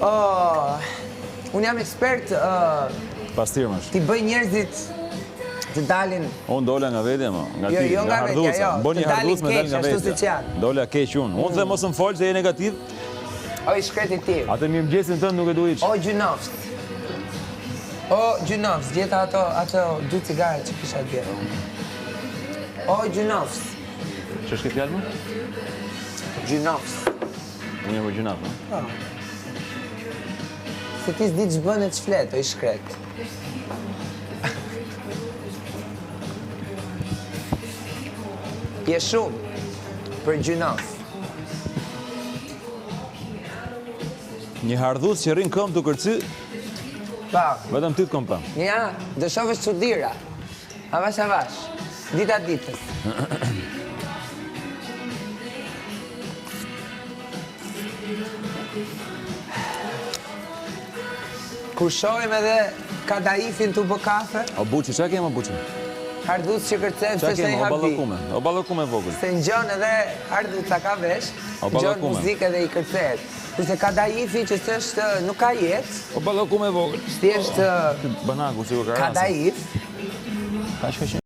Unë jam ekspert Pastirmash. t'i bëj njerëzit të dalin. Unë dola nga vetja, nga Jo, ti, jo nga vetja, hardhuca. jo, Bën një të dalin hardhuc me dal keq, nga ashtu siç vetja. janë. Dola keq unë. Unë dhe mos më fol se je negativ. O i shkreti ti. Atë mirëmëngjesin tënd nuk e duaj. O gjynofs. O gjynofs, gjeta ato 2 cigare që kisha dje. O gjynofs. Ç'është kjo fjalë më? Gjynofs. Unë jam gjynaf. Se ti s'di ç'bën e ç'flet, o i shkret. Je shumë për gjynof. Një hardhuc që rrin këmbë të kërcy, Pa, vetëm ty të kom pa. ja, do shofesh çudira. Avash, dita ditës. Kur shohim edhe kadaifin t'u bë kafe, O buçi, çka kemë buçi? hardhuc që kërcen Çka se se i kemë? O habi. ballokume. O ballokume vogël. Se ngjon edhe hardhuca ka vesh, O ngjon ballakume. muzikë edhe i kërcet. Kurse kadaifi që s'është nuk ka jetë, O ballokume vogël. thjesht Banaku si u ka. kadaif, Ka shkëqen.